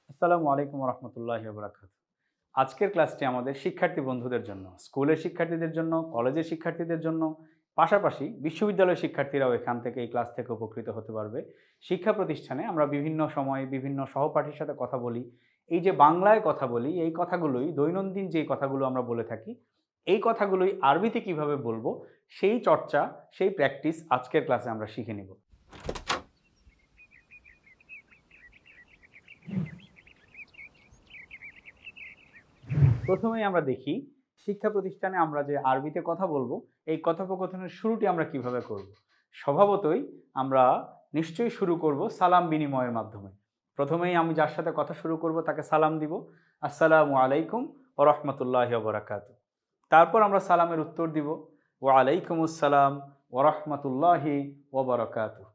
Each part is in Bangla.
আসসালামু আলাইকুম রহমতুল্লাহি বারাকাতুহু। আজকের ক্লাসটি আমাদের শিক্ষার্থী বন্ধুদের জন্য, স্কুলের শিক্ষার্থীদের জন্য, কলেজের শিক্ষার্থীদের জন্য, পাশাপাশি বিশ্ববিদ্যালয়ের শিক্ষার্থীরাও এখান থেকে এই ক্লাস থেকে উপকৃত হতে পারবে। শিক্ষা প্রতিষ্ঠানে আমরা বিভিন্ন সময়ে বিভিন্ন সহপাঠীর সাথে কথা বলি। এই যে বাংলায় কথা বলি, এই কথাগুলোই দৈনন্দিন যে কথাগুলো আমরা বলে থাকি, এই কথাগুলোই আরবিতে কিভাবে বলবো, সেই চর্চা, সেই প্র্যাকটিস আজকের ক্লাসে আমরা শিখে নিব। প্রথমেই আমরা দেখি শিক্ষা প্রতিষ্ঠানে আমরা যে আরবিতে কথা বলবো, এই কথোপকথনের শুরুটি আমরা কিভাবে করব। স্বভাবতই আমরা নিশ্চয়ই শুরু করব সালাম বিনিময়ের মাধ্যমে। প্রথমেই আমি যার সাথে কথা শুরু করব তাকে সালাম দিব, আসসালামু আলাইকুম ওয়া রাহমাতুল্লাহি ওয়া বারাকাতুহু। তারপর আমরা সালামের উত্তর দিব, ওয়া আলাইকুম আসসালাম ওয়া রাহমাতুল্লাহি ওয়া বারাকাতুহু।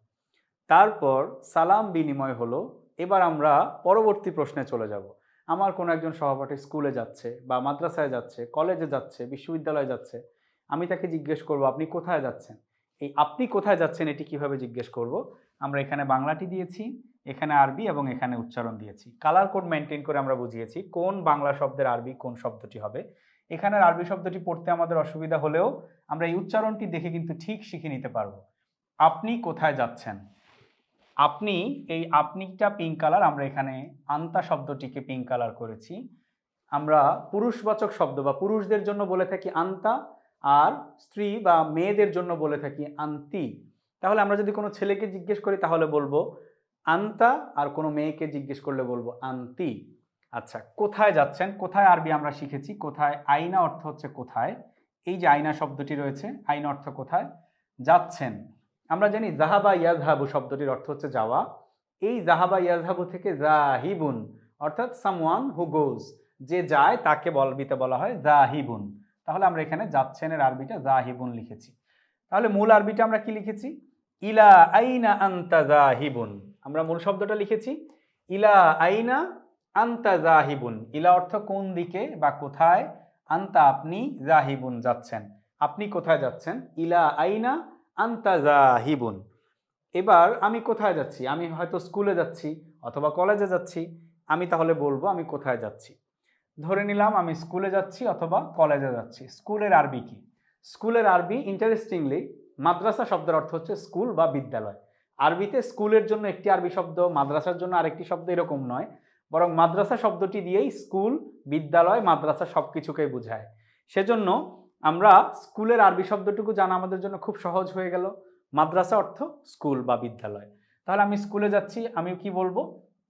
তারপর সালাম বিনিময় হলো, এবার আমরা পরবর্তী প্রশ্নে চলে যাব। আমার কোনো একজন সহপাঠী স্কুলে যাচ্ছে বা মাদ্রাসায় যাচ্ছে, কলেজে যাচ্ছে, বিশ্ববিদ্যালয়ে যাচ্ছে। আমি তাকে জিজ্ঞেস করব, আপনি কোথায় যাচ্ছেন? এই আপনি কোথায় যাচ্ছেন এটি কিভাবে জিজ্ঞেস করব? আমরা এখানে বাংলাটি দিয়েছি, এখানে আরবি এবং এখানে উচ্চারণ দিয়েছি। কালার কোড মেনটেন করে আমরা বুঝিয়েছি কোন বাংলা শব্দের আরবি কোন শব্দটি হবে। এখানের আরবি শব্দটি পড়তে আমাদের অসুবিধা হলেও আমরা এই উচ্চারণটি দেখে কিন্তু ঠিক শিখে নিতে পারবো। আপনি কোথায় যাচ্ছেন? আপনি, এই আপনিটা পিঙ্ক কালার, আমরা এখানে আন্তা শব্দটিকে পিঙ্ক কালার করেছি। আমরা পুরুষবাচক শব্দ বা পুরুষদের জন্য বলে থাকি আন্তা, আর স্ত্রী বা মেয়েদের জন্য বলে থাকি আন্তি। তাহলে আমরা যদি কোনো ছেলেকে জিজ্ঞেস করি তাহলে বলবো আন্তা, আর কোনো মেয়েকে জিজ্ঞেস করলে বলবো আন্তি। আচ্ছা, কোথায় যাচ্ছেন? কোথায় আরবি আমরা শিখেছি কোথায়। আইনা অর্থ হচ্ছে কোথায়। এই যে আইনা শব্দটি রয়েছে, আইনা অর্থ কোথায়। যাচ্ছেন, আমরা জানি জাহাবা ইয়াজহাবু শব্দটির অর্থ হচ্ছে যাওয়া। এই জাহাবা ইয়াজহাবু থেকে জাহিবুন অর্থাৎ সামওয়ান হু গোজ, যে যায় তাকে বলবিতে বলা হয় জাহিবুন। তাহলে আমরা এখানে যাচ্ছেনের আরবিটা জাহিবুন লিখেছি। তাহলে মূল আরবিটা আমরা কি লিখেছি? ইলা আইনা আনতা জাহিবুন। আমরা মূল শব্দটা লিখেছি ইলা আইনা আনতা জাহিবুন। ইলা অর্থ কোন দিকে বা কোথায়, আনতা আপনি, জাহিবুন যাচ্ছেন। আপনি কোথায় যাচ্ছেন? ইলা আইনা আনতা জাহিবুন। এবার আমি কোথায় যাচ্ছি? আমি হয়তো স্কুলে যাচ্ছি অথবা কলেজে যাচ্ছি। আমি তাহলে বলবো আমি কোথায় যাচ্ছি। ধরে নিলাম আমি স্কুলে যাচ্ছি অথবা কলেজে যাচ্ছি। স্কুলের আরবি কি? স্কুলের আরবি ইন্টারেস্টিংলি মাদ্রাসা শব্দের অর্থ হচ্ছে স্কুল বা বিদ্যালয়। আরবিতে স্কুলের জন্য একটি আরবি শব্দ, মাদ্রাসার জন্য আরেকটি শব্দ এরকম নয়, বরং মাদ্রাসা শব্দটি দিয়েই স্কুল, বিদ্যালয়, মাদ্রাসা সব কিছুকেই বোঝায়। সেজন্য আমরা স্কুলের আরবি শব্দটুকু জানা আমাদের জন্য খুব সহজ হয়ে গেল। মাদ্রাসা অর্থ স্কুল বা বিদ্যালয়। তাহলে আমি স্কুলে যাচ্ছি, আমি কি বলবো?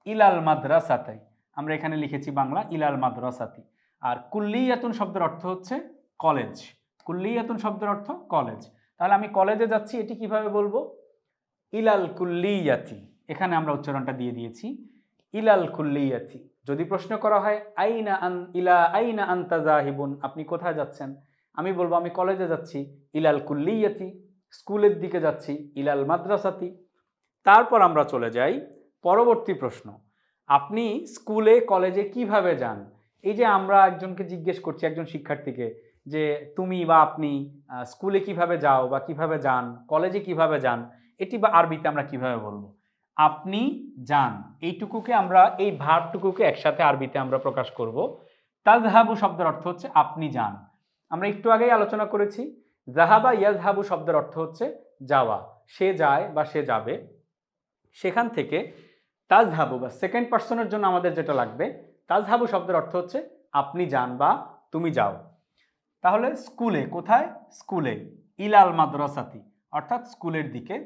ইলাল মাদ্রাসাতে। আমরা এখানে লিখেছি বাংলা ইলাল মাদ্রাসাতি। আর কুল্লিয়াতুন শব্দের অর্থ হচ্ছে কলেজ। কুল্লিয়াতুন শব্দের অর্থ কলেজ। তাহলে আমি কলেজে যাচ্ছি, এটি কিভাবে বলবো? ইলাল কুল্লিয়াতি। এখানে আমরা উচ্চারণটা দিয়ে দিয়েছি ইলাল কুল্লিয়াতি। যদি প্রশ্ন করা হয় আইনা আন ইলা আইনা আনতা জাহিবুন, আপনি কোথায় যাচ্ছেন? আমি বলবো আমি কলেজে যাচ্ছি, ইলাল কুল্লিয়াতি। স্কুলের দিকে যাচ্ছি, ইলাল মাদ্রাসাতি। তারপর আমরা চলে যাই পরবর্তী প্রশ্ন, আপনি স্কুলে কলেজে কিভাবে যান? এই যে আমরা একজনকে জিজ্ঞেস করছি, একজন শিক্ষার্থীকে, যে তুমি বা আপনি স্কুলে কিভাবে যাও বা কিভাবে যান, কলেজে কিভাবে যান, এটি বা আরবিতে আমরা কিভাবে বলবো? আপনি যান, এইটুকুকে আমরা, এই ভার্বটুকুকে একসাথে আরবিতে আমরা প্রকাশ করব তাজহাবু শব্দের অর্থ হচ্ছে আপনি যান। আমরা একটু আগেই আলোচনা করেছি জাহাবা ইয়াজহাবু শব্দের অর্থ হচ্ছে যাওয়া, সে যায় বা সে যাবে। সেখান থেকে তাজহাবু বা সেকেন্ড পার্সনের জন্য আমাদের যেটা লাগবে, তাজহাবু শব্দের অর্থ হচ্ছে আপনি যান বা তুমি যাও। তাহলে স্কুলে, কোথায়? স্কুলে। ইলাল মাদ্রাসাতি অর্থাৎ স্কুলের দিকে।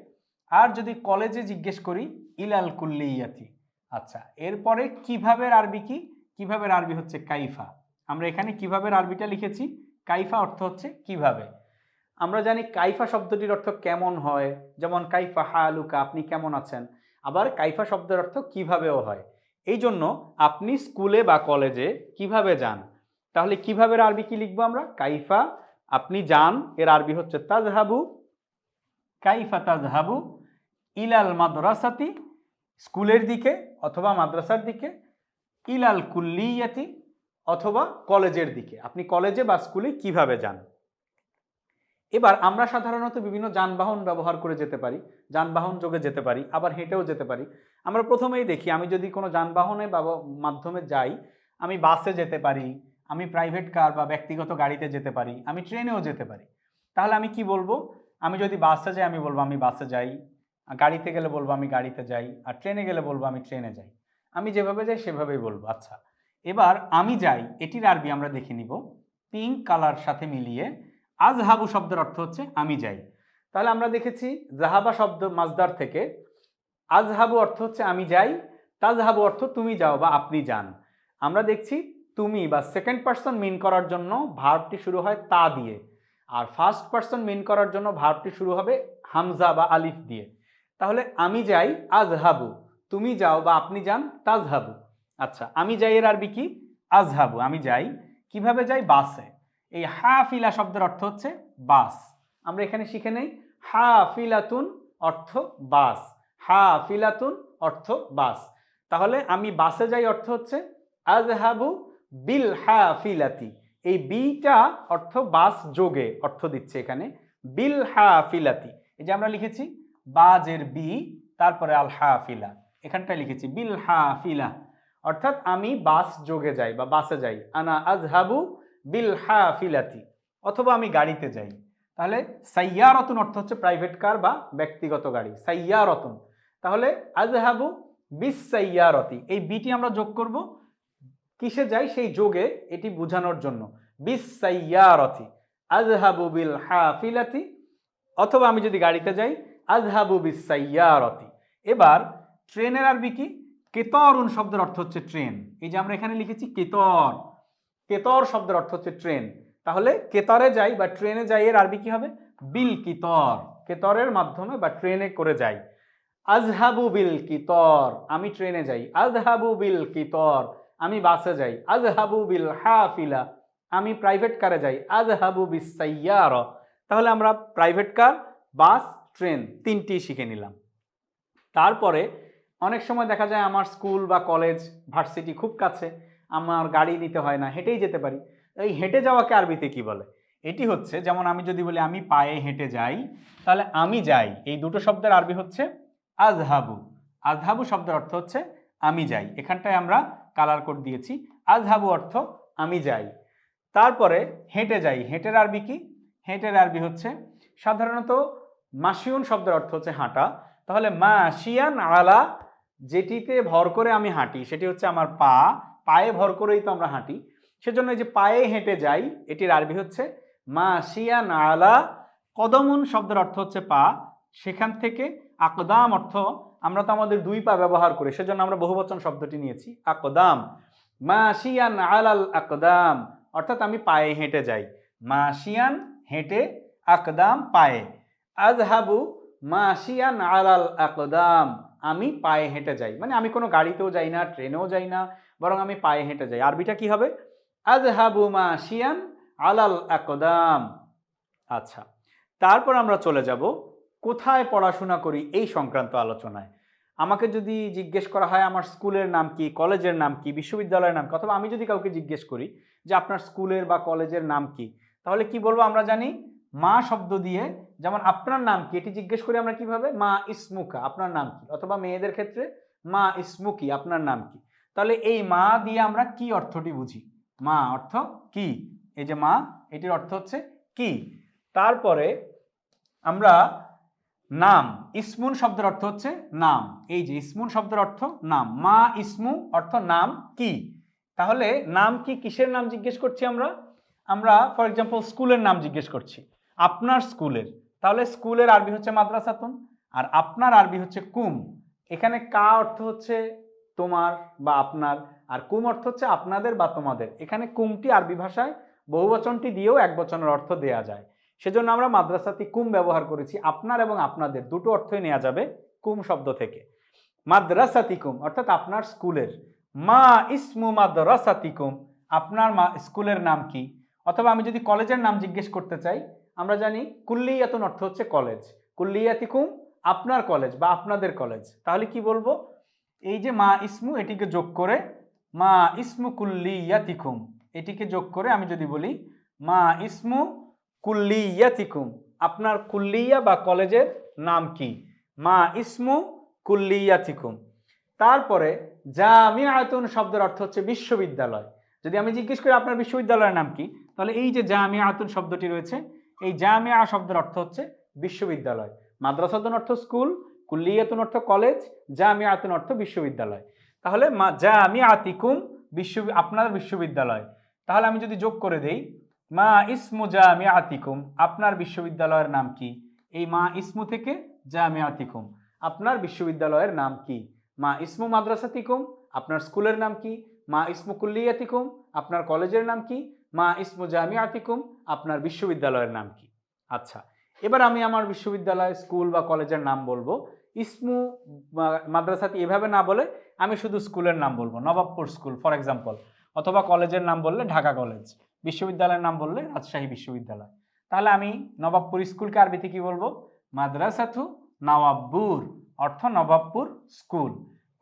আর যদি কলেজে জিজ্ঞেস করি ইলাল কুল্লিয়াতি। আচ্ছা, এরপরে কিভাবে আরবি কি? কিভাবে আরবি হচ্ছে কাইফা। আমরা এখানে কিভাবে আরবিটা লিখেছি, কাইফা অর্থ হচ্ছে কিভাবে। আমরা জানি কাইফা শব্দটির অর্থ কেমন হয়, যেমন কাইফা হালুকা, আপনি কেমন আছেন। আবার কাইফা শব্দের অর্থ কিভাবেও হয়। এই জন্য আপনি স্কুলে বা কলেজে কিভাবে যান, তাহলে কিভাবে আরবি কি লিখবো আমরা? কাইফা, আপনি যান, এর আরবি হচ্ছে তাজহাবু। কাইফা তাজহাবু ইলাল মাদ্রাসাতি, স্কুলের দিকে অথবা মাদ্রাসার দিকে। ইলাল কুল্লিয়াতি, অথবা কলেজের দিকে, আপনি কলেজে বা স্কুলে কিভাবে যান। এবার আমরা সাধারণত বিভিন্ন যানবাহন ব্যবহার করে যেতে পারি, যানবাহন যোগে যেতে পারি, আবার হেঁটেও যেতে পারি। আমরা প্রথমেই দেখি, আমি যদি কোনো যানবাহনে মাধ্যমে যাই, আমি বাসে যেতে পারি, আমি প্রাইভেট কার বা ব্যক্তিগত গাড়িতে যেতে পারি, আমি ট্রেনেও যেতে পারি। তাহলে আমি কি বলবো? আমি যদি বাসে যাই আমি বলবো আমি বাসে যাই, গাড়িতে গেলে বলবো আমি গাড়িতে যাই, আর ট্রেনে গেলে বলবো আমি ট্রেনে যাই। আমি যেভাবে যাই সেভাবেই বলবো। আচ্ছা, এবার আমি যাই এটির আরবি আমরা দেখে নিব। পিঙ্ক কালার সাথে মিলিয়ে আজহাবু শব্দের অর্থ হচ্ছে আমি যাই। তাহলে আমরা দেখেছি জাহাবা শব্দ মাজদার থেকে, আজহাবু অর্থ হচ্ছে আমি যাই, তাজহাবু অর্থ তুমি যাও বা আপনি যান। আমরা দেখছি তুমি বা সেকেন্ড পারসন মিন করার জন্য ভার্বটি শুরু হয় তা দিয়ে, আর ফার্স্ট পারসন মিন করার জন্য ভার্বটি শুরু হবে হামজা বা আলিফ দিয়ে। তাহলে আমি যাই আজহাবু, তুমি যাও বা আপনি যান তাজহাবু। আচ্ছা, আমি যাই এর আরবি কি? আজহাবু। আমি যাই কিভাবে যাই? বাসে। এই হাফিলা শব্দের অর্থ হচ্ছে বাস। আমরা এখানে শিখে নেই, হাফিলাতুন অর্থ বাস, হাফিলাতুন অর্থ বাস। তাহলে আমি বাসে যাই অর্থ হচ্ছে আযহাবু বিল হাফিলাতি। এই বিটা অর্থ বাস যোগে অর্থ দিচ্ছে এখানে, বিল হাফিলাতি। এই যে আমরা লিখেছি বাজের বি, তারপরে আল হাফিলা, এখানটায় লিখেছি বিল হাফিলা, অর্থাৎ আমি বাস যোগে যাই বা বাসে যাই। আনা আযহাবু বিল হাফিলাতি। অথবা আমি গাড়িতে যাই। তাহলে সাইয়ারাতুন অর্থ হচ্ছে প্রাইভেট কার বা ব্যক্তিগত গাড়ি, সাইয়ারাতুন। তাহলে আযহাবু বিস সাইয়ারাতি, এই বিটি আমরা যোগ করব কিসে যাই সেই যোগে, এটি বোঝানোর জন্য। বিস সাইয়ারাতি আযহাবু বিল হাফিলাতি। অথবা আমি যদি গাড়িতে যাই আযহাবু বিস সাইয়ারাতি। এবার ট্রেনের আরবি কি? কেতরুন শব্দের অর্থ হচ্ছে ট্রেন। এই যে আমরা এখানে লিখেছি কেতর, কেতর শব্দের অর্থ হচ্ছে ট্রেন। তাহলে কেতরে যাই বা ট্রেনে যাই এর আরবি কি হবে? বিল কিতর, কেতরের মাধ্যমে বা ট্রেনে করে যাই। আযহাবু বিল কিতর, আমি ট্রেনে যাই। আযহাবু বিল কিতর, আমি বাসে যাই। আযহাবু বিল হাফিলা, আমি প্রাইভেট কারে যাই। আযহাবু বিস সাইয়ারা। তাহলে আমরা প্রাইভেট কার, বাস, ট্রেন তিনটি শিখে নিলাম। তারপরে অনেক সময় দেখা যায় আমার স্কুল বা কলেজ ভার্সিটি খুব কাছে, আমার গাড়ি নিতে হয় না, হেঁটেই যেতে পারি। এই হেঁটে যাওয়াকে আরবিতে কি বলে? এটি হচ্ছে, যেমন আমি যদি বলি আমি পায়ে হেঁটে যাই, তাহলে আমি যাই এই দুটো শব্দের আরবি হচ্ছে আযহাবু। আযহাবু শব্দের অর্থ হচ্ছে আমি যাই। এখানটায় আমরা কালার কোড দিয়েছি, আযহাবু অর্থ আমি যাই। তারপরে হেঁটে যাই, হেঁটের আরবি কি? হেঁটের আরবি হচ্ছে সাধারণত মাশিউন শব্দের অর্থ হচ্ছে হাঁটা। তাহলে মাশিয়ান আলা, যেটিতে ভর করে আমি হাঁটি সেটি হচ্ছে আমার পা, পায়ে ভর করেই তো আমরা হাঁটি, সেজন্য এই যে পায়ে হেঁটে যাই এটির আরবি হচ্ছে মাশিয়ান আলা। কদমুন শব্দের অর্থ হচ্ছে পা, সেখান থেকে আকদাম অর্থ, আমরা তো আমাদের দুই পা ব্যবহার করি সেজন্য আমরা বহুবচন শব্দটি নিয়েছি আকদাম। মাশিয়ান আলাল আকদাম, অর্থাৎ আমি পায়ে হেঁটে যাই। মাশিয়ান হেঁটে, আকদাম পায়ে। আযহাবু মাশিয়ান আলাল আকদাম, আমি পায়ে হেঁটে যাই, মানে আমি কোনো গাড়িতেও যাই না, ট্রেনেও যাই না, বরং আমি পায়ে হেঁটে যাই। আরবিটা কি হবে? আযহাবু মাশিয়ান আলাল আকদাম। আচ্ছা, তারপর আমরা চলে যাব কোথায় পড়াশোনা করি এই সংক্রান্ত আলোচনায়। আমাকে যদি জিজ্ঞেস করা হয় আমার স্কুলের নাম কি, কলেজের নাম কি, বিশ্ববিদ্যালয়ের নাম কি, অথবা আমি যদি কাউকে জিজ্ঞেস করি যে আপনার স্কুলের বা কলেজের নাম কি, তাহলে কি বলবো? আমরা জানি মা শব্দ দিয়ে, যেমন আপনার নাম কি এটি জিজ্ঞেস করি আমরা কিভাবে? মা ইসমুকা, আপনার নাম কি, অথবা মেয়েদের ক্ষেত্রে মা ইসমুকি, আপনার নাম কি। তাহলে এই মা দিয়ে আমরা কি অর্থটি বুঝি? মা অর্থ কি, এই যে মা এটির অর্থ হচ্ছে কি। তারপরে আমরা নাম, ইসমুন শব্দের অর্থ হচ্ছে নাম। এই যে ইসমুন শব্দের অর্থ নাম, মা ইসমু অর্থ নাম কি। তাহলে নাম কি, কিসের নাম জিজ্ঞেস করছি আমরা? আমরা ফর এক্সাম্পল স্কুলের নাম জিজ্ঞেস করছি, আপনার স্কুলের। তাহলে স্কুলের আরবি হচ্ছে মাদ্রাসাতুন, আর আপনার আরবি হচ্ছে কুম। এখানে কা অর্থ হচ্ছে তোমার বা আপনার, আর কুম অর্থ হচ্ছে আপনাদের বা তোমাদের। এখানে কুমটি আরবি ভাষায় বহুবচনটি দিয়েও এক বচনের অর্থ দেয়া যায়, সেজন্য আমরা মাদ্রাসাতি কুম ব্যবহার করেছি। আপনার এবং আপনাদের দুটো অর্থই নেওয়া যাবে কুম শব্দ থেকে। মাদ্রাসাতিকুম অর্থাৎ আপনার স্কুলের। মা ইসমু মাদ্রাসাতিকুম, আপনার স্কুলের নাম কি। অথবা আমি যদি কলেজের নাম জিজ্ঞেস করতে চাই, আমরা জানি কুল্লিয়াতুন অর্থ হচ্ছে কলেজ, কুল্লিয়াতিকুম আপনার কলেজ বা আপনাদের কলেজ। তাহলে কি বলবো? এই যে মা ইসমু এটিকে যোগ করে মা ইসমু কুল্লিয়াতিকুম, এটিকে যোগ করে আমি যদি বলি মা ইসমু কুল্লিয়াতিকুম, আপনার কুল্লিয়া বা কলেজের নাম কি? মা ইসমু কুল্লিয়াতিকুম। তারপরে জামিআতুন শব্দের অর্থ হচ্ছে বিশ্ববিদ্যালয়। যদি আমি জিজ্ঞেস করি আপনার বিশ্ববিদ্যালয়ের নাম কি, তাহলে এই যে জামিআতুন শব্দটি রয়েছে, এই জামিআ শব্দের অর্থ হচ্ছে বিশ্ববিদ্যালয়। মাদ্রাসাতুন অর্থ স্কুল, কুল্লিয়াতুন অর্থ কলেজ, জামিআতুন অর্থ বিশ্ববিদ্যালয়। তাহলে জামিআতিকুম আপনার বিশ্ববিদ্যালয়। তাহলে আমি যদি যোগ করে দেই, মা ইসমু জামিআতিকুম, আপনার বিশ্ববিদ্যালয়ের নাম কি? এই মা ইসমু থেকে জামিআতিকুম, আপনার বিশ্ববিদ্যালয়ের নাম কি? মা ইসমু মাদ্রাসাতিকুম, আপনার স্কুলের নাম কি? মা ইসমু কুল্লিয়াতিকুম, আপনার কলেজের নাম কি? মা ইসমু জামিআতিকুম, আপনার বিশ্ববিদ্যালয়ের নাম কি? আচ্ছা, এবার আমি আমার বিশ্ববিদ্যালয়, স্কুল বা কলেজের নাম বলবো। ইসমু মাদ্রাসাতি এভাবে না বলে আমি শুধু স্কুলের নাম বলবো, নবাবপুর স্কুল ফর এক্সাম্পল, অথবা কলেজের নাম বললে ঢাকা কলেজ, বিশ্ববিদ্যালয়ের নাম বললে রাজশাহী বিশ্ববিদ্যালয়। তাহলে আমি নবাবপুর স্কুলকে আরবিতে কি বলবো? মাদ্রাসাতু নওয়াবপুর, অর্থ নবাবপুর স্কুল।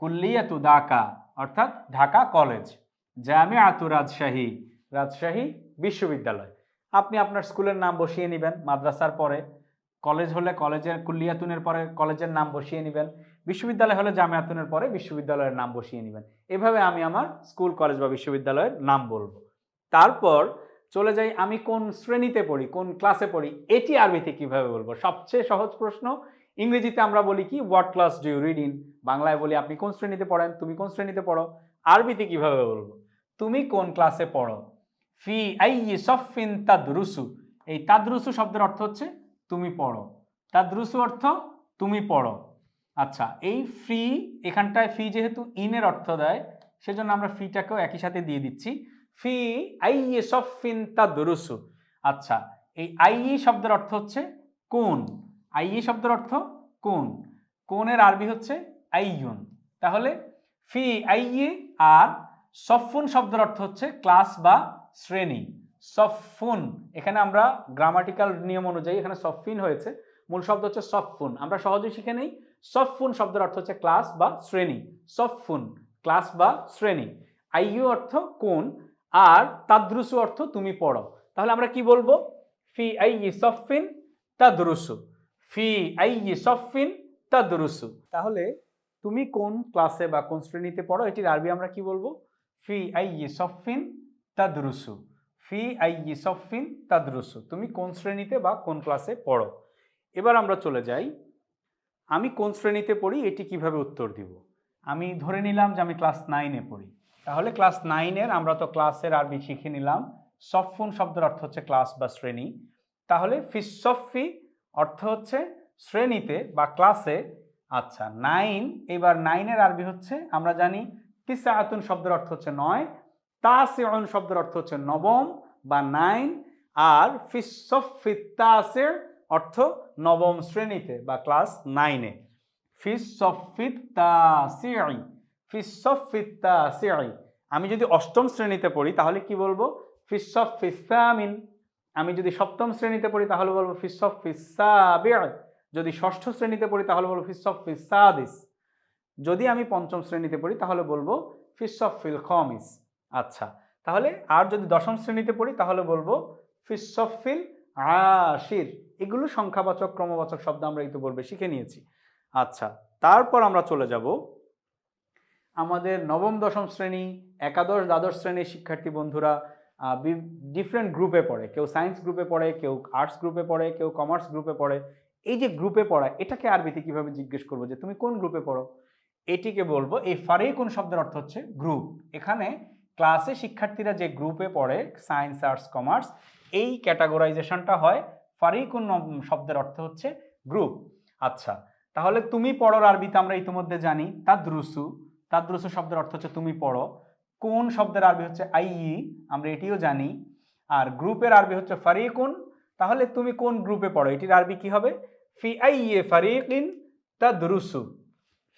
কুল্লিয়াতু ঢাকা, অর্থাৎ ঢাকা কলেজ। জামিআতু রাজশাহী, রাজশাহী বিশ্ববিদ্যালয়। আপনি আপনার স্কুলের নাম বসিয়ে নেবেন মাদ্রাসার পরে, কলেজ হলে কলেজের কুল্লিয়াতুনের পরে কলেজের নাম বসিয়ে নেবেন, বিশ্ববিদ্যালয় হলে জামিআতুনের পরে বিশ্ববিদ্যালয়ের নাম বসিয়ে নেবেন। এভাবে আমি আমার স্কুল, কলেজ বা বিশ্ববিদ্যালয়ের নাম বলবো। তারপর চলে যাই, আমি কোন শ্রেণীতে পড়ি, কোন ক্লাসে পড়ি, এটি আরবিতে কিভাবে বলবো? সবচেয়ে সহজ প্রশ্ন। ইংরেজিতে আমরা বলি কি, what class do you read in. বাংলায় বলি আপনি কোন শ্রেণীতে পড়েন, তুমি কোন শ্রেণীতে পড়ো। আরবিতে কিভাবে বলবো? তুমি কোন ক্লাসে পড়ো। ফি আইয়ি সফিন তাদরুসু, এই তাদরুসু শব্দের অর্থ হচ্ছে তুমি পড়ো। তাদরুসু অর্থ তুমি পড়ো। আচ্ছা, এই ফি, এখানটায় ফি যেহেতু ইনের অর্থ দেয়, সেজন্য আমরা ফিটাকেও একই সাথে দিয়ে দিচ্ছি। ফি আইয়ি সফিন তাদরুসু। আচ্ছা, এই আইয়ি শব্দের অর্থ হচ্ছে কোন। আইয়ি শব্দের অর্থ কোন, কোনের আরবি হচ্ছে আইয়ুন। তাহলে ফি আইয়ি, আর সফুন শব্দের অর্থ হচ্ছে ক্লাস বা শ্রেণী। সফুন, এখানে আমরা গ্রামাটিক্যাল নিয়ম অনুযায়ী এখানে সফিন হয়েছে, মূল শব্দ হচ্ছে সফুন। আমরা সহজেই শিখে নেই, সফুন শব্দের অর্থ হচ্ছে ক্লাস বা শ্রেণী। সফুন, ক্লাস বা শ্রেণী। আইয়ু অর্থ কোন, আর তাদরুসু অর্থ তুমি পড়ো। তাহলে আমরা কি বলবো? ফি আইয়ি সফিন তাদরুসু, ফি আইয়ি সফিন তাদরুসু। তাহলে তুমি কোন ক্লাসে বা কোন শ্রেণীতে পড়ো, এটির আরবি আমরা কি বলবো? ফি আইয়ি সফিন তাদরুসু, ফি আইয়ি সফিন তাদরুসু, তুমি কোন শ্রেণীতে বা কোন ক্লাসে পড়ো। এবার আমরা চলে যাই, আমি কোন শ্রেণীতে পড়ি এটি কিভাবে উত্তর দিব। আমি ধরে নিলাম যে আমি ক্লাস 9-এ পড়ি। তাহলে ক্লাস 9-এর আমরা তো ক্লাসের আরবি শিখে নিলাম। সফুন শব্দের অর্থ হচ্ছে ক্লাস বা শ্রেণী। তাহলে ফিসফি অর্থ হচ্ছে শ্রেণীতে বা ক্লাসে। আচ্ছা, 9, এবার 9-এর আরবি হচ্ছে আমরা জানি তিসআতুন শব্দের অর্থ হচ্ছে 9, তাসিউন শব্দের অর্থ হচ্ছে নবম বা 9, আর ফিসফি তাসি অর্থ নবম শ্রেণীতে বা ক্লাস 9-এ। ফিসফি তাসিই, ফিসফি তাসিই। আমি যদি অষ্টম শ্রেণীতে পড়ি তাহলে কি বলবো? ফিসফি সামিন। আমি যদি সপ্তম শ্রেণীতে পড়ি তাহলে বলবো ফিসফি সাবিউ। যদি ষষ্ঠ শ্রেণীতে পড়ি তাহলে বলবো ফিসফি সাদিস। যদি আমি পঞ্চম শ্রেণীতে পড়ি তাহলে বলবো ফিসফিল খামিস। আচ্ছা, তাহলে আর যদি দশম শ্রেণীতে পড়ি তাহলে বলবো ফিসফিল আশির। এগুলো সংখ্যাবাচক, ক্রমবাচক শব্দ আমরা ইতিপূর্বে শিখে নিয়েছি। আচ্ছা, তারপর আমরা চলে যাব আমাদের নবম দশম শ্রেণী, একাদশ দ্বাদশ শ্রেণীর শিক্ষার্থী বন্ধুরা ডিফারেন্ট গ্রুপে পড়ে। কেউ সায়েন্স গ্রুপে পড়ে, কেউ আর্টস গ্রুপে পড়ে, কেউ কমার্স গ্রুপে পড়ে। এই যে গ্রুপে পড়া, এটাকে আরবিতে কিভাবে জিজ্ঞেস করবো যে তুমি কোন গ্রুপে পড়ো? এটিকে বলবো, এই ফারিকুন শব্দের অর্থ হচ্ছে গ্রুপ। এখানে ক্লাসে শিক্ষার্থীরা যে গ্রুপে পড়ে, সায়েন্স, আর্টস, কমার্স, এই ক্যাটাগরাইজেশনটা হয়। ফারিকুন শব্দের অর্থ হচ্ছে গ্রুপ। আচ্ছা, তাহলে তুমি পড়োর আরবিতে আমরা ইতিমধ্যে জানি তাদরুসু। তাদরুসু শব্দের অর্থ হচ্ছে তুমি পড়ো। কোন শব্দের আরবি হচ্ছে আইয়ি, আমরা এটিও জানি। আর গ্রুপের আরবি হচ্ছে ফারিকুন। তাহলে তুমি কোন গ্রুপে পড়ো, এটির আরবি কি হবে? ফি আইয়ি ফারিকিন তাদরুসু,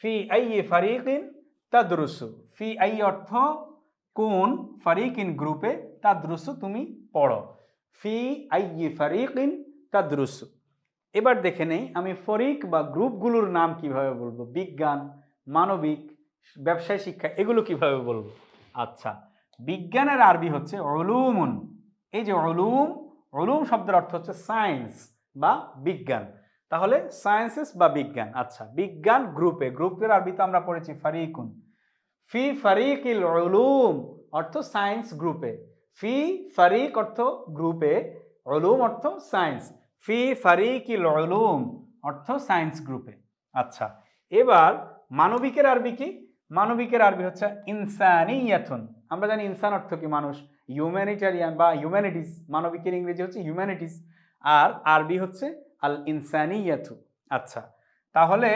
ফি আইয়ি ফারিকিন তাদরুসু। ফি আই অর্থ কোন, ফারিকিন গ্রুপে, তাদরুসু তুমি পড়ো। ফি আইয়ি ফারিকিন তাদরুসু। এবার দেখে নেই আমি ফরিক বা গ্রুপগুলোর নাম কিভাবে বলবো। বিজ্ঞান, মানবিক, ব্যবসায় শিক্ষা, এগুলো কিভাবে বলবো? আচ্ছা, বিজ্ঞানের আরবি হচ্ছে উলুমুন। এই যে উলুম, উলুম শব্দের অর্থ হচ্ছে সায়েন্স। বা বিজ্ঞান। তাহলে সায়েন্সেস বা বিজ্ঞান। আচ্ছা, বিজ্ঞান গ্রুপে, গ্রুপের আরবিতে আমরা পড়েছি ফারিকুন। ফি ফারিকিল উলুম অর্থ সায়েন্স গ্রুপে। ফি ফারিক অর্থ গ্রুপে, উলুম অর্থ সায়েন্স। ফি ফারিকিল উলুম অর্থ সায়েন্স গ্রুপে। আচ্ছা, এবার মানবিকের আরবি কি? মানবিকের আরবি হচ্ছে ইনসানিয়াতুন। আমরা জানি ইনসান অর্থ কি? মানুষ। হিউম্যানিটারিয়ান বা হিউম্যানিটিস, মানবিকের ইংরেজি হচ্ছে হিউম্যানিটিস, আর আরবি হচ্ছে আল ইনসানিয়াতু। আচ্ছা, তাহলে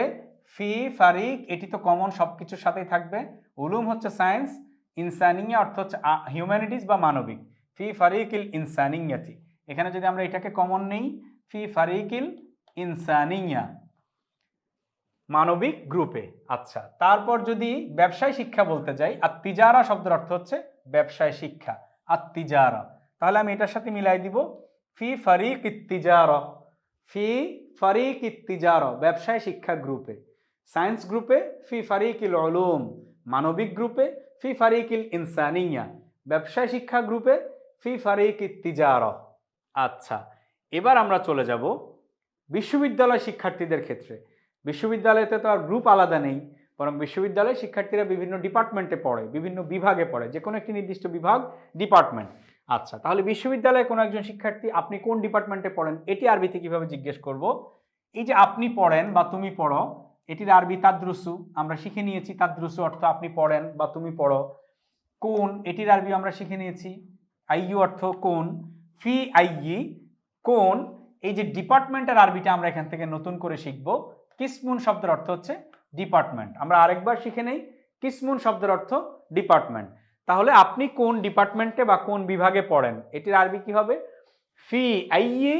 ফি ফারিক এটি তো কমন, সব কিছুর সাথেই থাকবে। উলুম হচ্ছে সায়েন্স, ইনসানিয়া অর্থ হচ্ছে হিউম্যানিটিস বা মানবিক। ফি ফারিকিল ইনসানিয়াতি, এখানে যদি আমরা এটাকে কমন নেই, ফি ফারিকিল ইনসানিয়া, মানবিক গ্রুপে। আচ্ছা, তারপর যদি ব্যবসায় শিক্ষা বলতে যাই, আত্তিজারা শব্দের অর্থ হচ্ছে ব্যবসায় শিক্ষা, আত্তিজারা। তাহলে আমি এটার সাথে মিলাই দিব, ফি ফারিক ইত্তিজারা, ফি ফারিক ইত্তিজারা ব্যবসায় শিক্ষা গ্রুপে। সায়েন্স গ্রুপে ফি ফারিকিল উলুম, মানবিক গ্রুপে ফি ফারিকিল ইনসানিয়া, ব্যবসায় শিক্ষা গ্রুপে ফি ফারিক ইত্তিজারা। আচ্ছা, এবার আমরা চলে যাব বিশ্ববিদ্যালয় শিক্ষার্থীদের ক্ষেত্রে। বিশ্ববিদ্যালয়তে তো আর গ্রুপ আলাদা নেই, বরং বিশ্ববিদ্যালয়ে শিক্ষার্থীরা বিভিন্ন ডিপার্টমেন্টে পড়ে, বিভিন্ন বিভাগে পড়ে, যে কোনো একটি নির্দিষ্ট বিভাগ, ডিপার্টমেন্ট। আচ্ছা, তাহলে বিশ্ববিদ্যালয়ে কোনো একজন শিক্ষার্থী আপনি কোন ডিপার্টমেন্টে পড়েন এটি আরবিতে কিভাবে জিজ্ঞেস করব? এই যে আপনি পড়েন বা তুমি পড়ো, এটির আরবি তাদরুসু, আমরা শিখে নিয়েছি। তাদরুসু অর্থ আপনি পড়েন বা তুমি পড়ো। কোন, এটির আরবি আমরা শিখে নিয়েছি, আইয়ু অর্থ কোন। ফি আইয়ি, কোন। এই যে ডিপার্টমেন্টের আরবিটা আমরা এখান থেকে নতুন করে শিখব। কিসমুন শব্দের অর্থ হচ্ছে ডিপার্টমেন্ট, আমরা আরেকবার শিখে নেই। কিসমুন শব্দের অর্থ ডিপার্টমেন্ট। তাহলে আপনি কোন ডিপার্টমেন্টে বা কোন বিভাগে পড়েন, এটির আরবি কি হবে? ফি আইয়ি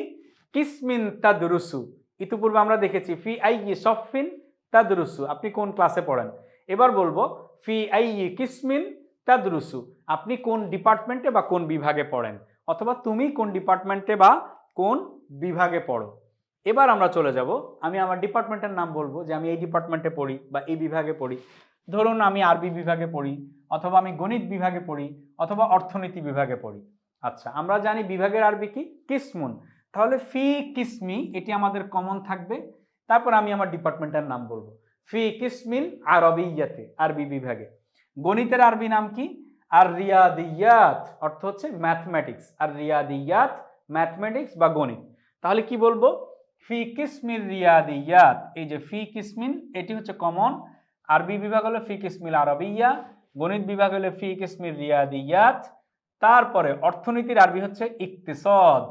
কিসমিন তাদরুসু। ইতিপূর্বে আমরা দেখেছি ফি আইয়ি সফিন তাদরুসু, আপনি কোন ক্লাসে পড়েন। এবার বলবো ফি আইয়ি কিসমিন তাদরুসু, আপনি কোন ডিপার্টমেন্টে বা কোন বিভাগে পড়েন, অথবা তুমি কোন ডিপার্টমেন্টে বা কোন বিভাগে পড়ো। এবার আমরা চলে যাব, আমি আমার ডিপার্টমেন্টের নাম বলবো যে আমি এই ডিপার্টমেন্টে পড়ি বা এই বিভাগে পড়ি। ধরুন আমি আরবি বিভাগে পড়ি, অথবা আমি গণিত বিভাগে পড়ি, অথবা অর্থনীতি বিভাগে পড়ি। আচ্ছা, আমরা জানি বিভাগের আরবি কি? কিসমুন। তাহলে ফি কিসমি এটি আমাদের কমন থাকবে। তারপর আমি আমার ডিপার্টমেন্টের নাম বলবো, ফি কিসমিল আরবিয়াতে, আরবি বিভাগে। গণিতের আরবি নাম কি? আর রিয়াদিয়াত অর্থ হচ্ছে ম্যাথমেটিক্স, আর রিয়াদিয়াত ম্যাথমেটিক্স বা গণিত। তাহলে কি বলবো? ফি কিসমিল রিয়াদিয়াত, এই যে ফি কিসমিল এটি হচ্ছে কমন। আরবি বিভাগ হলো ফি কিসমিল আরবিয়া, গণিত বিভাগ হলো ফি কিসমিল রিয়াদিয়াত। তারপরে অর্থনীতির আরবি হচ্ছে ইকতিসাদ,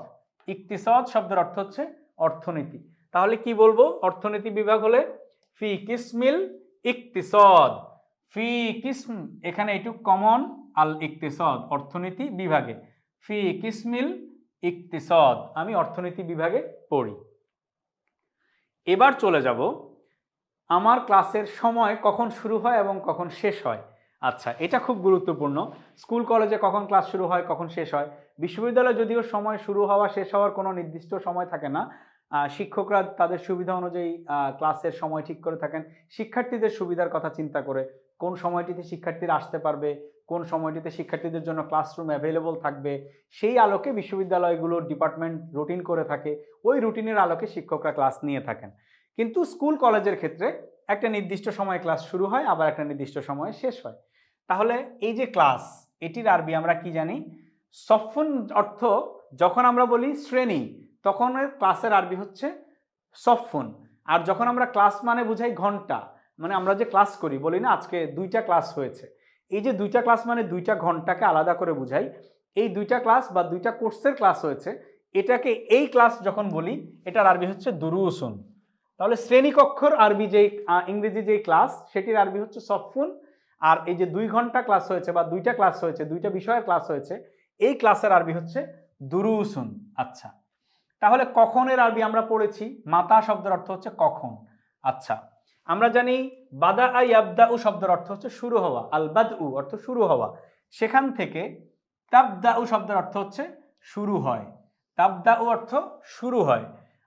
ইকতিসাদ শব্দের অর্থ হচ্ছে অর্থনীতি। তাহলে কি বলবো অর্থনীতি বিভাগ হলে? ফি কিসমিল ইকতিসাদ, ফি কিসম, এখানে এটুক কমন, আল ইকতিসাদ অর্থনীতি বিভাগে। ফি কিসমিল ইকতিসাদ, আমি অর্থনীতি বিভাগে পড়ি। এবার চলে যাব আমার ক্লাসের সময় কখন শুরু হয় এবং কখন শেষ হয়। আচ্ছা, এটা খুব গুরুত্বপূর্ণ। স্কুল কলেজে কখন ক্লাস শুরু হয়, কখন শেষ হয়। বিশ্ববিদ্যালয়ে যদিও সময় শুরু হওয়া শেষ হওয়ার কোনো নির্দিষ্ট সময় থাকে না, শিক্ষকরা তাদের সুবিধা অনুযায়ী ক্লাসের সময় ঠিক করে থাকেন, শিক্ষার্থীদের সুবিধার কথা চিন্তা করে। কোন সময়টিতে শিক্ষার্থীরা আসতে পারবে, কোন সময়টিতে শিক্ষার্থীদের জন্য ক্লাসরুম অ্যাভেলেবল থাকবে, সেই আলোকে বিশ্ববিদ্যালয়গুলোর ডিপার্টমেন্ট রুটিন করে থাকে। ওই রুটিনের আলোকে শিক্ষকরা ক্লাস নিয়ে থাকেন। কিন্তু স্কুল কলেজের ক্ষেত্রে একটা নির্দিষ্ট সময় ক্লাস শুরু হয়, আবার একটা নির্দিষ্ট সময়ে শেষ হয়। তাহলে এই যে ক্লাস, এটির আরবি আমরা কি জানি? সফুন অর্থ, যখন আমরা বলি শ্রেণী, তখন ক্লাসের আরবি হচ্ছে সফুন। আর যখন আমরা ক্লাস মানে বুঝাই ঘন্টা, মানে আমরা যে ক্লাস করি, বলি না আজকে 2টা ক্লাস হয়েছে, এই যে 2টা ক্লাস মানে 2টা ঘন্টাকে আলাদা করে বুঝাই। এই 2টা ক্লাস বা 2টা কোর্সের ক্লাস হয়েছে, এটাকে এই ক্লাস যখন বলি, এটার আরবি হচ্ছে দুরুসুন। তাহলে শ্রেণীকক্ষর আরবি যেই ইংরেজি যেই ক্লাস, সেটির আরবি হচ্ছে সফুন। আর এই যে 2 ঘন্টা ক্লাস হয়েছে বা 2টা ক্লাস হয়েছে, 2টা বিষয়ের ক্লাস হয়েছে, এই ক্লাসের আরবি হচ্ছে দুরুসুন। আচ্ছা, তাহলে কখনের আরবি আমরা পড়েছি, মাতা শব্দের অর্থ হচ্ছে কখন। আচ্ছা, আমরা জানি বাদা ইয়াবদাউ শব্দের অর্থ হচ্ছে শুরু হওয়া, আল বাদউ অর্থ শুরু হওয়া। সেখান থেকে তাবদাউ শব্দের অর্থ হচ্ছে শুরু হয়, তাবদাউ অর্থ শুরু হয়।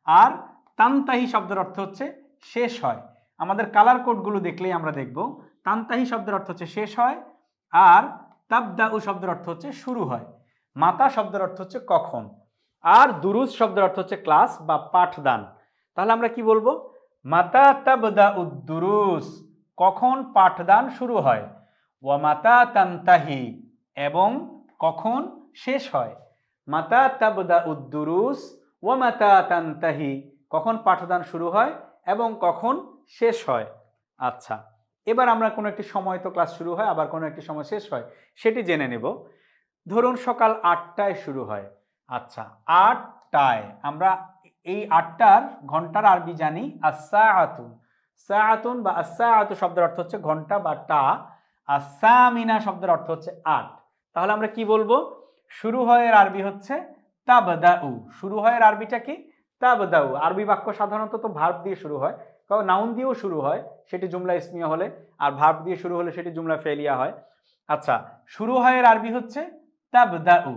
আর তানতাহি শব্দের অর্থ হচ্ছে শেষ হয়। আমাদের কালার কোডগুলো দেখলেই আমরা দেখব তানতাহি শব্দের অর্থ হচ্ছে শেষ হয়, আর তাবদাউ শব্দের অর্থ হচ্ছে শুরু হয়। মাতা শব্দের অর্থ হচ্ছে কখন। আর দুরুস শব্দের অর্থ হচ্ছে ক্লাস বা পাঠদান। তাহলে আমরা কি বলবো? মাতা তাবদাউদ দুরুস, কখন পাঠদান শুরু হয়, ওয়া মাতা তানতাহি, এবং কখন শেষ হয়। মাতা তাবদাউদ দুরুস ওয়া মাতা তানতাহি, কখন পাঠদান শুরু হয় এবং কখন শেষ হয়। আচ্ছা, এবার আমরা কোনো একটি সময় তো ক্লাস শুরু হয়, আবার কোনো একটি সময় শেষ হয়, সেটি জেনে নেব। ধরুন সকাল 8টায় শুরু হয়। আচ্ছা, 8টায় আমরা এই 8টার ঘন্টার আরবি জানি আস-সাআতুন। সাআতুন বা আস-সাআতু শব্দের অর্থ হচ্ছে ঘন্টা বা টা। আস-সামিনা শব্দের অর্থ হচ্ছে 8। তাহলে আমরা কি বলবো? শুরু হয় এর আরবি হচ্ছে তাবদাউ। শুরু হয় এর আরবিটা কি? তাবদাউ। আরবি বাক্য সাধারণত তো ভার্ব দিয়ে শুরু হয়, কারণ নাউন দিয়েও শুরু হয়, সেটি জুমলা ইসমিয়া হলে, আর ভার্ব দিয়ে শুরু হলে সেটি জুমলা ফেলিয়া হয়। আচ্ছা, শুরু হয় এর আরবি হচ্ছে তাবদাউ।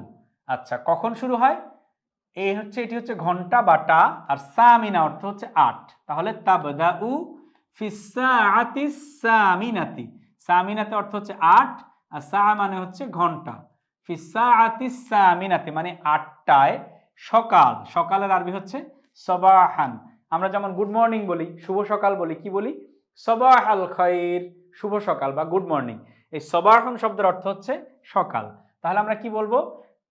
আচ্ছা, কখন শুরু হয়? এটি হচ্ছে ঘন্টা বা টা, আর সামিনা অর্থ হচ্ছে 8। তাহলে তাবদাউ ফিস সাআতিস সামিনাতি। সামিনাতে অর্থ হচ্ছে 8, আর সা মানে হচ্ছে ঘন্টা। ফিস সাআতিস সামিনাতি মানে 8টায় সকাল। সকালের আরবি হচ্ছে সবাহান। আমরা যেমন গুড মর্নিং বলি, শুভ সকাল বলি, কি বলি? সবাহাল খাইর, শুভ সকাল বা গুড মর্নিং। এই সবাহান শব্দের অর্থ হচ্ছে সকাল। তাহলে আমরা কি বলবো?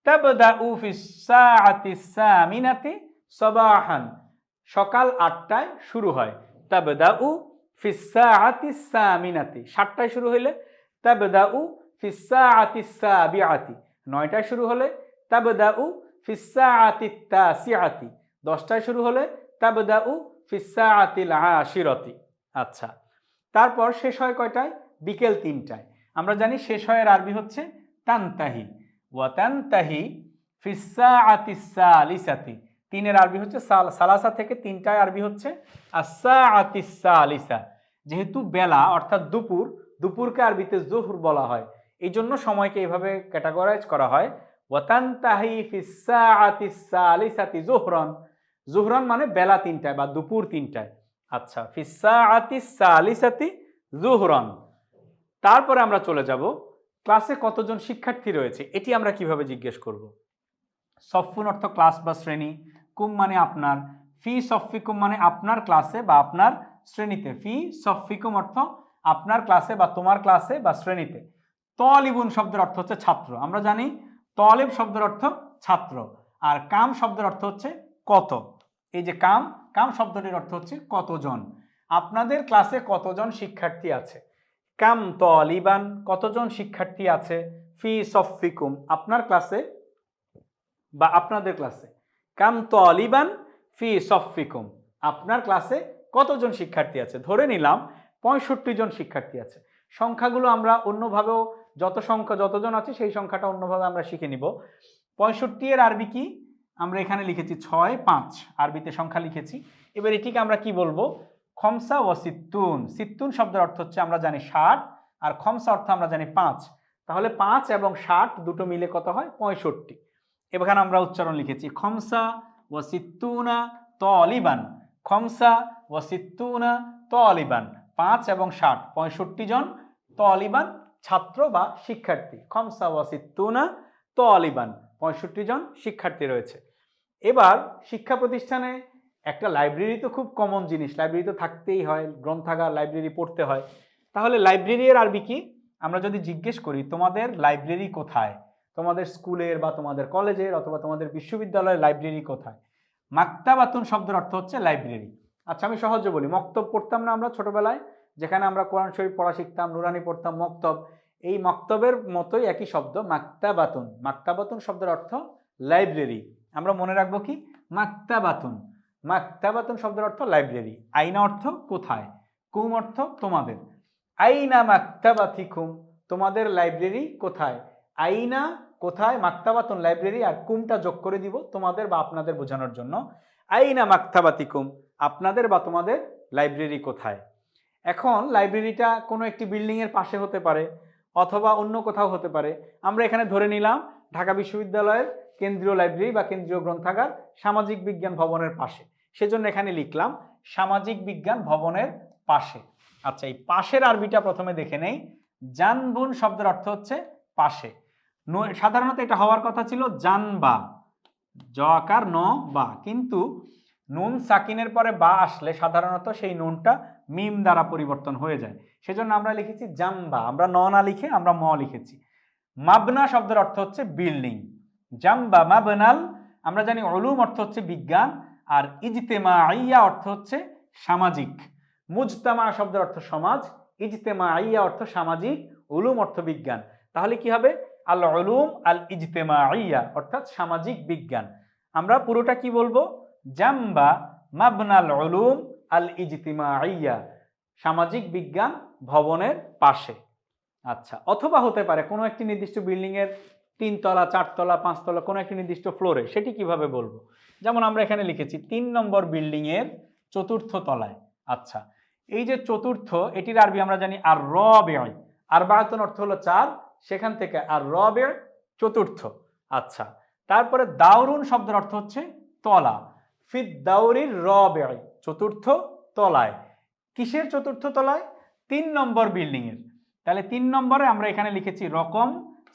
তাবদাউ ফিস সাআতিস সামিনাতি সাবাহান, সকাল 8টায় শুরু হয়। তাবদাউ ফিস সাআতিস সামিনাতি, 7টায় শুরু হলে তাবদাউ ফিস সাআতিস সাবিআতি, 9টায় শুরু হলে তাবদাউ ফিস সাআতিত তাসিআতি, 10টায় শুরু হলে তাবদাউ ফিস সাআতিল আশিরাতি। আচ্ছা, তারপর শেষ হয় কয়টায়? বিকেল 3টায়। আমরা জানি শেষ হয় এর আরবি হচ্ছে তানতাহি। ওয়াতানতাহি ফিস সাআতিস সালিসাতি, 3 এর আরবি হচ্ছে সালাসা থেকে 3টায় আরবি হচ্ছে আস-সাআতিস সালিসা। যেহেতু বেলা অর্থাৎ দুপুর, দুপুরকে আরবিতে জোহর বলা হয়, এই জন্য সময়কে এইভাবে ক্যাটাগরাইজ করা হয়। ওয়াতানতাহি ফিস সাআতিস সালিসাতি জোহরান। জোহরান মানে বেলা 3টায় বা দুপুর 3টায়। আচ্ছা, ফিস সাআতিস সালিসাতি জোহরান। তারপরে আমরা চলে যাব ক্লাসে কতজন শিক্ষার্থী রয়েছে, এটি আমরা কিভাবে জিজ্ঞেস করব। সফুন অর্থ ক্লাস বা শ্রেণী, কুম মানে আপনার, ফি সফিকুম মানে আপনার ক্লাসে বা আপনার শ্রেণীতে, ফি সফিকুম অর্থ আপনার ক্লাসে বা তোমার ক্লাসে বা শ্রেণীতে। তলিবুন শব্দের অর্থ হচ্ছে ছাত্র। আমরা জানি তলিব শব্দের অর্থ ছাত্র, আর কাম শব্দের অর্থ হচ্ছে কত। এই যে কাম, কাম শব্দটির অর্থ হচ্ছে কতজন। আপনাদের ক্লাসে কতজন শিক্ষার্থী আছে? কাম তলিবান, কতজন শিক্ষার্থী আছে? ফি সফিকুম, আপনার ক্লাসে বা আপনাদের ক্লাসে। কাম তলিবান ফি সফিকুম, আপনার ক্লাসে কতজন শিক্ষার্থী আছে? ধরে নিলাম 65 জন শিক্ষার্থী আছে। সংখ্যাগুলো আমরা অন্যভাবেও, যতজন আছে সেই সংখ্যাটা অন্যভাবে আমরা শিখে নিব। 65 এর আরবি কি? আমরা এখানে লিখেছি 6, 5, আরবিতে সংখ্যা লিখেছি। এবার এটিকে আমরা কি বলবো? খমসা ও সিত্তুন। সিত্তুন শব্দের অর্থ হচ্ছে আমরা জানি 60, আর খমসা অর্থ আমরা জানি 5। তাহলে 5 এবং 60 দুটো মিলে কত হয়? 65। এখানে আমরা উচ্চারণ লিখেছি খমসা ও সিত্তুনা তলিবান। খমসা ও সিত্তুনা তলিবান, 5 এবং 60, 65 জন তলিবান ছাত্র বা শিক্ষার্থী। খমসা ও সিত্তুনা তলিবান, 65 জন শিক্ষার্থী রয়েছে। এবার শিক্ষা প্রতিষ্ঠানে একটা লাইব্রেরি তো খুব কমন জিনিস, লাইব্রেরি তো থাকতেই হয়, গ্রন্থাগার, লাইব্রেরি পড়তে হয়। তাহলে লাইব্রেরি এর আরবি কি? আমরা যদি জিজ্ঞেস করি তোমাদের লাইব্রেরি কোথায়, তোমাদের স্কুলের বা তোমাদের কলেজের অথবা তোমাদের বিশ্ববিদ্যালয়ের লাইব্রেরি কোথায়? মাকতাবাতুন শব্দের অর্থ হচ্ছে লাইব্রেরি। আচ্ছা, আমি সহজে বলি, মক্তব পড়তাম না আমরা ছোটবেলায়, যেখানে আমরা কোরআন শরীফ পড়া শিখতাম, নুরানি পড়তাম, মক্তব। এই মক্তবের মতোই একই শব্দ মাকতাবাতুন। মাকতাবাতুন শব্দের অর্থ লাইব্রেরি। আমরা মনে রাখবো কি? মাকতাবাতুন। মাকতাবাতুন শব্দের অর্থ লাইব্রেরি। আইনা অর্থ কোথায়, কুম অর্থ তোমাদের। আইনা মাকতাবাতিকুম, তোমাদের লাইব্রেরি কোথায়। আইনা কোথায়, মাকতাবাতুন লাইব্রেরি, আর কুমটা যোগ করে দিব তোমাদের বা আপনাদের বোঝানোর জন্য। আইনা মাকতাবাতিকুম, আপনাদের বা তোমাদের লাইব্রেরি কোথায়। এখন লাইব্রেরিটা কোনো একটি বিল্ডিং এর পাশে হতে পারে অথবা অন্য কোথাও হতে পারে। আমরা এখানে ধরে নিলাম ঢাকা বিশ্ববিদ্যালয়ের কেন্দ্রীয় লাইব্রেরি বা কেন্দ্রীয় গ্রন্থাগার সামাজিক বিজ্ঞান ভবনের পাশে, সেজন্য এখানে লিখলাম সামাজিক বিজ্ঞান ভবনের পাশে। আচ্ছা, এই পাশের আরবিটা প্রথমে দেখে নেই। জানবুন শব্দের অর্থ হচ্ছে পাশে। সাধারণত এটা হওয়ার কথা ছিল জানবা, জকার ন বা, কিন্তু নুন সাকিনের পরে বা আসলে সাধারণত সেই নুনটা মিম দ্বারা পরিবর্তন হয়ে যায়, সেজন্য আমরা লিখেছি জাম্বা, আমরা ন না লিখে আমরা ম লিখেছি। মাবনা শব্দের অর্থ হচ্ছে বিল্ডিং, জাম্বা মাবনাল, আমরা জানি উলুম অর্থ হচ্ছে বিজ্ঞান, আর ইজতেমাইয়া অর্থ হচ্ছে সামাজিক। মুজতামা শব্দের অর্থ সমাজ, ইজতেমাইয়া অর্থ সামাজিক, উলুম অর্থ বিজ্ঞান। তাহলে কি হবে? আল উলুম আল ইজতেমাইয়া অর্থাৎ সামাজিক বিজ্ঞান। আমরা পুরোটা কি বলবো? জাম্বা মাবনাল উলুম আল ইজতেমাইয়া, সামাজিক বিজ্ঞান ভবনের পাশে। আচ্ছা, অথবা হতে পারে কোনো একটি নির্দিষ্ট বিল্ডিং এর 3 তলা 4 তলা 5 তলা কোনো একটি নির্দিষ্ট ফ্লোরে, সেটি কিভাবে বলবো? যেমন আমরা এখানে লিখেছি 3 নম্বর বিল্ডিং এর 4র্থ তলায়। আচ্ছা, এই যে চতুর্থ, এটির আরবি আমরা জানি আর রবে, আর বায়তন অর্থ হলো 4, সেখান থেকে আর রবে চতুর্থ। আচ্ছা, তারপরে দাউরুন শব্দের অর্থ হচ্ছে তলা, ফিদ দাউরির রবে, চতুর্থ তলায়। কিসের চতুর্থ তলায়? 3 নম্বর বিল্ডিং এর। তাহলে 3 নম্বরে আমরা এখানে লিখেছি রকম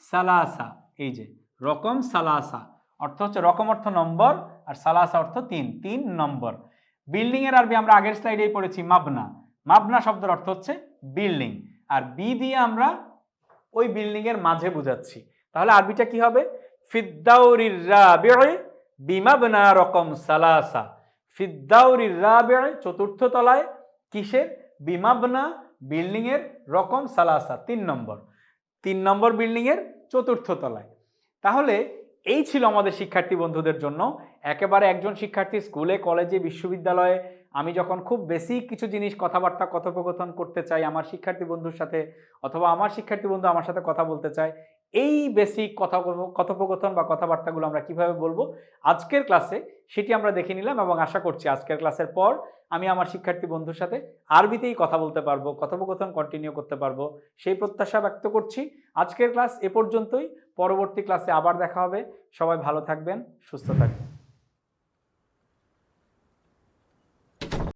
সালাসা, এই যে রকম সালাসা অর্থ হচ্ছে, রকম অর্থ নম্বর আর সালাসা অর্থ 3, 3 নম্বর। বিল্ডিং এর আরবি আমরা আগের স্লাইডেই পড়েছি মাবনা, মাবনা শব্দের অর্থ হচ্ছে বিল্ডিং, আর বি দিয়ে আমরা ওই বিল্ডিং এর মাঝে বুঝাচ্ছি। তাহলে আরবিটা কি হবে? ফিদ্দাউরির রাবিঈ বিমাবনা রকম সালাসা, ফিদ্দাউরির রাবিঈ চতুর্থ তলায়, কিসের? বিমাবনা বিল্ডিং এর, রকম সালাসা 3 নম্বর, 3 নম্বর বিল্ডিং এর চতুর্থ তলায়। তাহলে এই ছিল আমাদের শিক্ষার্থী বন্ধুদের জন্য একেবারে একজন শিক্ষার্থী স্কুলে কলেজে বিশ্ববিদ্যালয়ে আমি যখন খুব বেসিক কিছু জিনিস কথাবার্তা কথোপকথন করতে চাই আমার শিক্ষার্থী বন্ধুর সাথে, অথবা আমার শিক্ষার্থী বন্ধু আমার সাথে কথা বলতে চায়, এই বেসিক কথোপকথন বা কথাবার্তাগুলো আমরা কিভাবে বলবো আজকের ক্লাসে সেটি আমরা দেখে নিলাম, এবং আশা করছি আজকের ক্লাসের পর আমি আমার শিক্ষার্থী বন্ধুর সাথে আরবিতেই কথা বলতে পারবো, কথোপকথন কন্টিনিউ করতে পারবো, সেই প্রত্যাশা ব্যক্ত করছি। আজকের ক্লাস এ পর্যন্তই, পরবর্তী ক্লাসে আবার দেখা হবে। সবাই ভালো থাকবেন, সুস্থ থাকবেন।